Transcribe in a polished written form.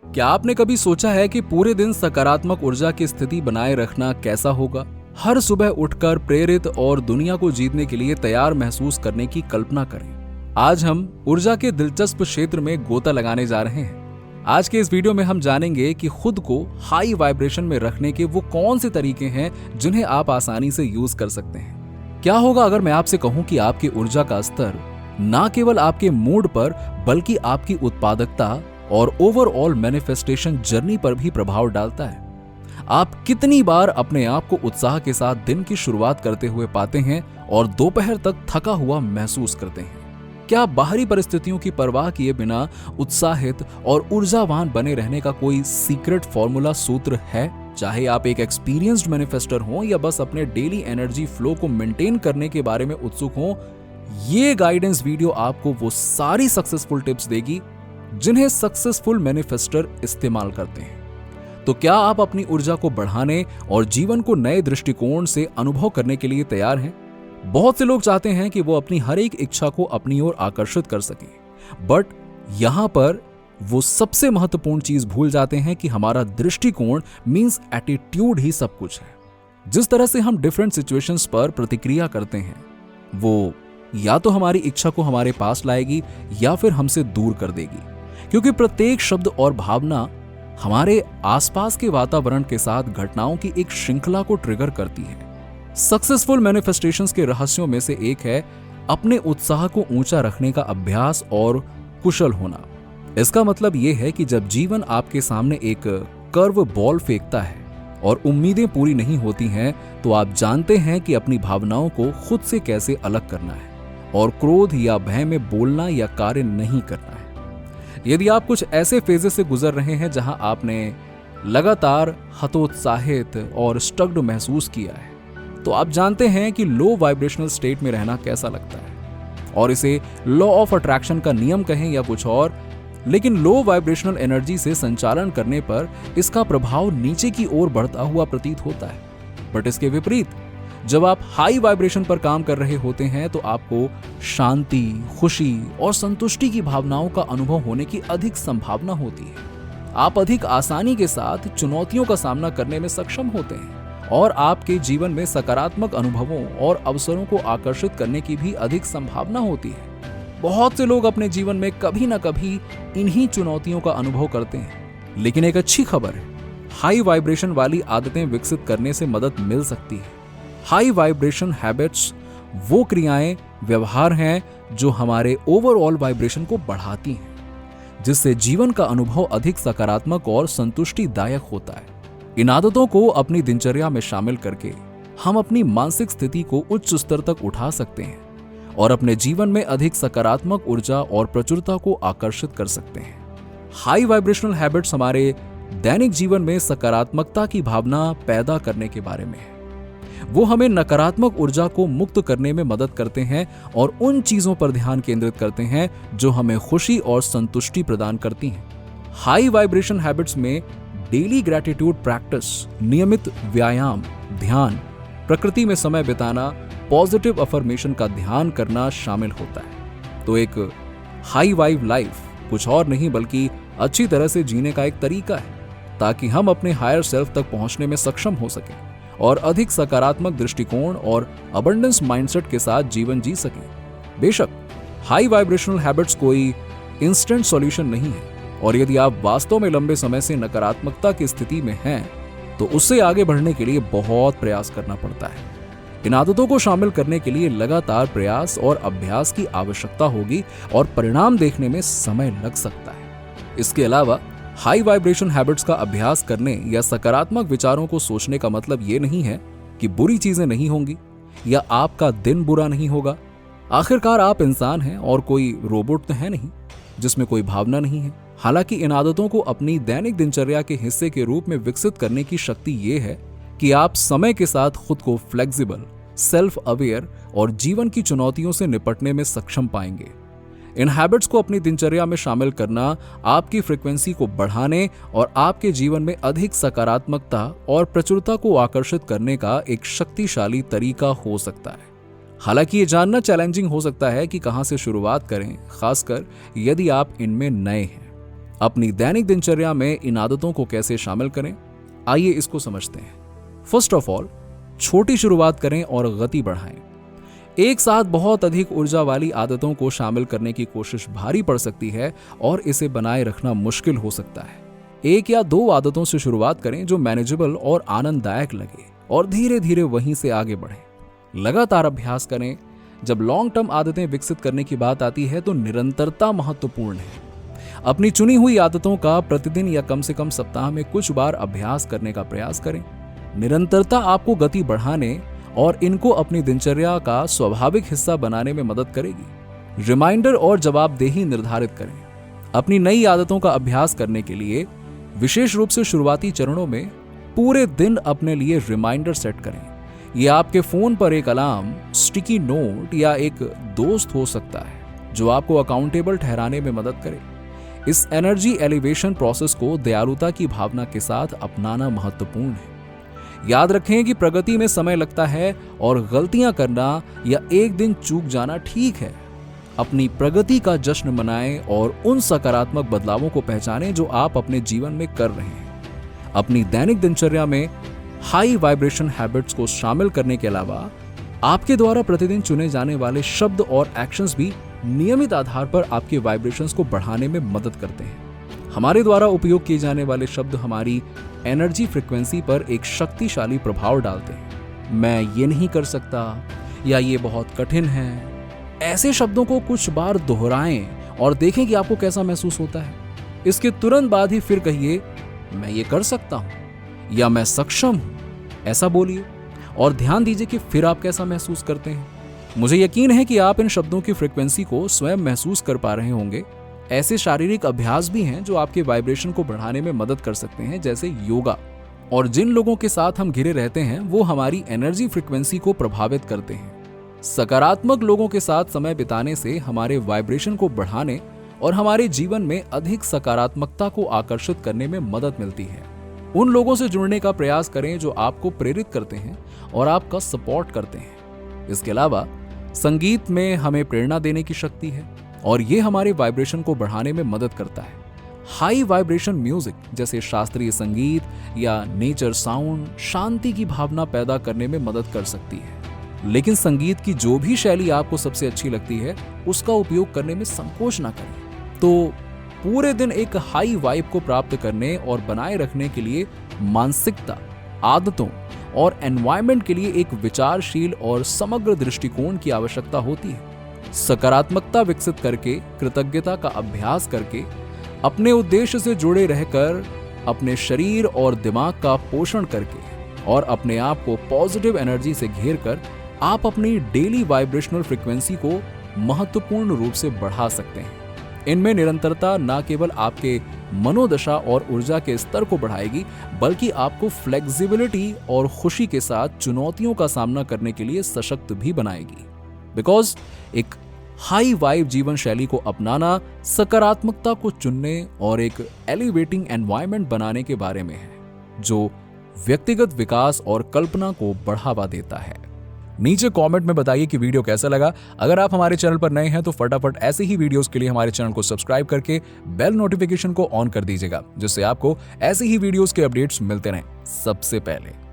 क्या आपने कभी सोचा है कि पूरे दिन सकारात्मक ऊर्जा की स्थिति बनाए रखना कैसा होगा? हर सुबह उठकर प्रेरित और दुनिया को जीतने के लिए तैयार महसूस करने की कल्पना करें। आज हम ऊर्जा के दिलचस्प क्षेत्र में गोता लगाने जा रहे हैं। आज के इस वीडियो में हम जानेंगे कि खुद को हाई वाइब्रेशन में रखने के वो कौन से तरीके हैं जिन्हें आप आसानी से यूज कर सकते हैं। क्या होगा अगर मैं आपसे कहूं कि आपकी ऊर्जा का स्तर ना केवल आपके मूड पर बल्कि आपकी उत्पादकता और ओवरऑल मैनिफेस्टेशन जर्नी पर भी प्रभाव डालता है। आप कितनी बार अपने आप को उत्साह के साथ दिन की शुरुआत करते हुए पाते हैं और दोपहर तक थका हुआ महसूस करते हैं? क्या बाहरी परिस्थितियों की परवाह किए बिना उत्साहित और ऊर्जावान बने रहने का कोई सीक्रेट फॉर्मूला सूत्र है? चाहे आप एक एक्सपीरियंस्ड मैनिफेस्टर हों या बस अपने डेली एनर्जी फ्लो को मेंटेन करने के बारे में उत्सुक हों, ये गाइडेंस वीडियो आपको वो सारी सक्सेसफुल टिप्स देगी जिन्हें सक्सेसफुल मैनिफेस्टर इस्तेमाल करते हैं। तो क्या आप अपनी ऊर्जा को बढ़ाने और जीवन को नए दृष्टिकोण से अनुभव करने के लिए तैयार हैं? बहुत से लोग चाहते हैं कि वो अपनी हर एक इच्छा को अपनी ओर आकर्षित कर सकें, बट यहां पर वो सबसे महत्वपूर्ण चीज भूल जाते हैं कि हमारा दृष्टिकोण मींस एटीट्यूड ही सब कुछ है। जिस तरह से हम डिफरेंट सिचुएशंस पर प्रतिक्रिया करते हैं वो या तो हमारी इच्छा को हमारे पास लाएगी या फिर हमसे दूर कर देगी, क्योंकि प्रत्येक शब्द और भावना हमारे आसपास के वातावरण के साथ घटनाओं की एक श्रृंखला को ट्रिगर करती है। सक्सेसफुल मैनिफेस्टेशंस के रहस्यों में से एक है अपने उत्साह को ऊंचा रखने का अभ्यास और कुशल होना। इसका मतलब यह है कि जब जीवन आपके सामने एक कर्व बॉल फेंकता है और उम्मीदें पूरी नहीं होती हैं, तो आप जानते हैं कि अपनी भावनाओं को खुद से कैसे अलग करना है और क्रोध या भय में बोलना या कार्य नहीं करना है। यदि आप कुछ ऐसे फेजेस से गुजर रहे हैं जहां आपने लगातार हतोत्साहित और स्टक्ड महसूस किया है, तो आप जानते हैं कि लो वाइब्रेशनल स्टेट में रहना कैसा लगता है। और इसे लॉ ऑफ अट्रैक्शन का नियम कहें या कुछ और, लेकिन लो वाइब्रेशनल एनर्जी से संचालन करने पर इसका प्रभाव नीचे की ओर बढ़ता हुआ प्रतीत होता है। बट इसके विपरीत, जब आप हाई वाइब्रेशन पर काम कर रहे होते हैं तो आपको शांति, खुशी और संतुष्टि की भावनाओं का अनुभव होने की अधिक संभावना होती है। आप अधिक आसानी के साथ चुनौतियों का सामना करने में सक्षम होते हैं और आपके जीवन में सकारात्मक अनुभवों और अवसरों को आकर्षित करने की भी अधिक संभावना होती है। बहुत से लोग अपने जीवन में कभी ना कभी इन्हीं चुनौतियों का अनुभव करते हैं, लेकिन एक अच्छी खबर है, हाई वाइब्रेशन वाली आदतें विकसित करने से मदद मिल सकती है। हाई वाइब्रेशन हैबिट्स वो क्रियाएं, व्यवहार हैं जो हमारे ओवरऑल वाइब्रेशन को बढ़ाती हैं, जिससे जीवन का अनुभव अधिक सकारात्मक और संतुष्टिदायक होता है। इन आदतों को अपनी दिनचर्या में शामिल करके हम अपनी मानसिक स्थिति को उच्च स्तर तक उठा सकते हैं और अपने जीवन में अधिक सकारात्मक ऊर्जा और प्रचुरता को आकर्षित कर सकते हैं। हाई वाइब्रेशनल हैबिट्स हमारे दैनिक जीवन में सकारात्मकता की भावना पैदा करने के बारे में है। वो हमें नकारात्मक ऊर्जा को मुक्त करने में मदद करते हैं और उन चीजों पर ध्यान केंद्रित करते हैं जो हमें खुशी और संतुष्टि प्रदान करती हैं। हाई वाइब्रेशन हैबिट्स में डेली ग्रैटिट्यूड प्रैक्टिस, नियमित व्यायाम, ध्यान, प्रकृति में समय बिताना, पॉजिटिव अफर्मेशन का ध्यान करना शामिल होता है। तो एक हाई वाइब लाइफ कुछ और नहीं बल्कि अच्छी तरह से जीने का एक तरीका है, ताकि हम अपने हायर सेल्फ तक पहुंचने में सक्षम हो सकें और अधिक सकारात्मक दृष्टिकोण और अबंडेंस माइंडसेट के साथ जीवन जी सकें। बेशक हाई वाइब्रेशनल हैबिट्स कोई इंस्टेंट सॉल्यूशन नहीं है, और यदि आप वास्तव में लंबे समय से नकारात्मकता की स्थिति में हैं, तो उससे आगे बढ़ने के लिए बहुत प्रयास करना पड़ता है। इन आदतों को शामिल करने के लिए लगातार प्रयास और अभ्यास की आवश्यकता होगी और परिणाम देखने में समय लग सकता है। इसके अलावा हाई वाइब्रेशन हैबिट्स का अभ्यास करने या सकारात्मक विचारों को सोचने का मतलब ये नहीं है कि बुरी चीजें नहीं होंगी या आपका दिन बुरा नहीं होगा। आखिरकार आप इंसान हैं और कोई रोबोट तो है नहीं जिसमें कोई भावना नहीं है। हालांकि इन आदतों को अपनी दैनिक दिनचर्या के हिस्से के रूप में विकसित करने की शक्ति ये है कि आप समय के साथ खुद को फ्लेक्सिबल, सेल्फ अवेयर और जीवन की चुनौतियों से निपटने में सक्षम पाएंगे। इन हैबिट्स को अपनी दिनचर्या में शामिल करना आपकी फ्रीक्वेंसी को बढ़ाने और आपके जीवन में अधिक सकारात्मकता और प्रचुरता को आकर्षित करने का एक शक्तिशाली तरीका हो सकता है। हालांकि ये जानना चैलेंजिंग हो सकता है कि कहां से शुरुआत करें, खासकर यदि आप इनमें नए हैं। अपनी दैनिक दिनचर्या में इन आदतों को कैसे शामिल करें, आइए इसको समझते हैं। फर्स्ट ऑफ ऑल, छोटी शुरुआत करें और गति बढ़ाएं। एक साथ बहुत अधिक ऊर्जा वाली आदतों को शामिल करने की कोशिश भारी पड़ सकती है और इसे बनाए रखना मुश्किल हो सकता है। 1 या 2 आदतों से शुरुआत करें जो मैनेजेबल और आनंददायक लगे और धीरे धीरे वहीं से आगे बढ़ें। लगातार अभ्यास करें। जब लॉन्ग टर्म आदतें विकसित करने की बात आती है तो निरंतरता महत्वपूर्ण है। अपनी चुनी हुई आदतों का प्रतिदिन या कम से कम सप्ताह में कुछ बार अभ्यास करने का प्रयास करें। निरंतरता आपको गति बढ़ाने और इनको अपनी दिनचर्या का स्वाभाविक हिस्सा बनाने में मदद करेगी। रिमाइंडर और जवाबदेही निर्धारित करें। अपनी नई आदतों का अभ्यास करने के लिए विशेष रूप से शुरुआती चरणों में पूरे दिन अपने लिए रिमाइंडर सेट करें। यह आपके फोन पर एक अलार्म, स्टिकी नोट या एक दोस्त हो सकता है जो आपको अकाउंटेबल ठहराने में मदद करे। इस एनर्जी एलिवेशन प्रोसेस को दयालुता की भावना के साथ अपनाना महत्वपूर्ण है। याद रखें कि प्रगति में समय लगता है और गलतियां करना या एक दिन चूक जाना ठीक है। अपनी प्रगति का जश्न मनाएं और उन सकारात्मक बदलावों को पहचानें जो आप अपने जीवन में कर रहे हैं। अपनी दैनिक दिनचर्या में हाई वाइब्रेशन हैबिट्स को शामिल करने के अलावा आपके द्वारा प्रतिदिन चुने जाने वाले शब्द और एक्शंस भी नियमित आधार पर आपके वाइब्रेशंस को बढ़ाने में मदद करते हैं। हमारे द्वारा उपयोग किए जाने वाले शब्द हमारी एनर्जी फ्रिक्वेंसी पर एक शक्तिशाली प्रभाव डालते हैं। मैं ये नहीं कर सकता या ये बहुत कठिन है। ऐसे शब्दों को कुछ बार दोहराएं और देखें कि आपको कैसा महसूस होता है। इसके तुरंत बाद ही फिर कहिए, मैं ये कर सकता हूं या मैं सक्षम हूं। ऐसा बोलिए और ध्यान दीजिए कि फिर आप कैसा महसूस करते हैं। मुझे यकीन है कि आप इन शब्दों की फ्रिक्वेंसी को स्वयं महसूस कर पा रहे होंगे। ऐसे शारीरिक अभ्यास भी हैं जो आपके वाइब्रेशन को बढ़ाने में मदद कर सकते हैं, जैसे योगा। और जिन लोगों के साथ हम घिरे रहते हैं वो हमारी एनर्जी फ्रिक्वेंसी को प्रभावित करते हैं। सकारात्मक लोगों के साथ समय बिताने से हमारे वाइब्रेशन को बढ़ाने और हमारे जीवन में अधिक सकारात्मकता को आकर्षित करने में मदद मिलती है। उन लोगों से जुड़ने का प्रयास करें जो आपको प्रेरित करते हैं और आपका सपोर्ट करते हैं। इसके अलावा संगीत में हमें प्रेरणा देने की शक्ति है और ये हमारे वाइब्रेशन को बढ़ाने में मदद करता है। हाई वाइब्रेशन म्यूजिक जैसे शास्त्रीय संगीत या नेचर साउंड शांति की भावना पैदा करने में मदद कर सकती है। लेकिन संगीत की जो भी शैली आपको सबसे अच्छी लगती है उसका उपयोग करने में संकोच ना करें। तो पूरे दिन एक हाई वाइब को प्राप्त करने और बनाए रखने के लिए मानसिकता, आदतों और एनवायरनमेंट के लिए एक विचारशील और समग्र दृष्टिकोण की आवश्यकता होती है। सकारात्मकता विकसित करके, कृतज्ञता का अभ्यास करके, अपने उद्देश्य से जुड़े रहकर, अपने शरीर और दिमाग का पोषण करके और अपने आप को पॉजिटिव एनर्जी से घेर कर आप अपनी डेली वाइब्रेशनल फ्रीक्वेंसी को महत्वपूर्ण रूप से बढ़ा सकते हैं। इनमें निरंतरता न केवल आपके मनोदशा और ऊर्जा के स्तर को बढ़ाएगी बल्कि आपको फ्लेक्सिबिलिटी और खुशी के साथ चुनौतियों का सामना करने के लिए सशक्त भी बनाएगी। बिकॉज एक हाई वाइब जीवन शैली को अपनाना सकारात्मकता को चुनने और एक एलिवेटिंग एनवायरनमेंट बनाने के बारे में है जो व्यक्तिगत विकास और कल्पना को बढ़ावा देता है। नीचे कमेंट में बताइए कि वीडियो कैसा लगा। अगर आप हमारे चैनल पर नए हैं तो फटाफट ऐसे ही वीडियोस के लिए हमारे चैनल को सब्सक्राइब करके बेल नोटिफिकेशन को ऑन कर दीजिएगा, जिससे आपको ऐसे ही वीडियोस के अपडेट्स मिलते रहें सबसे पहले।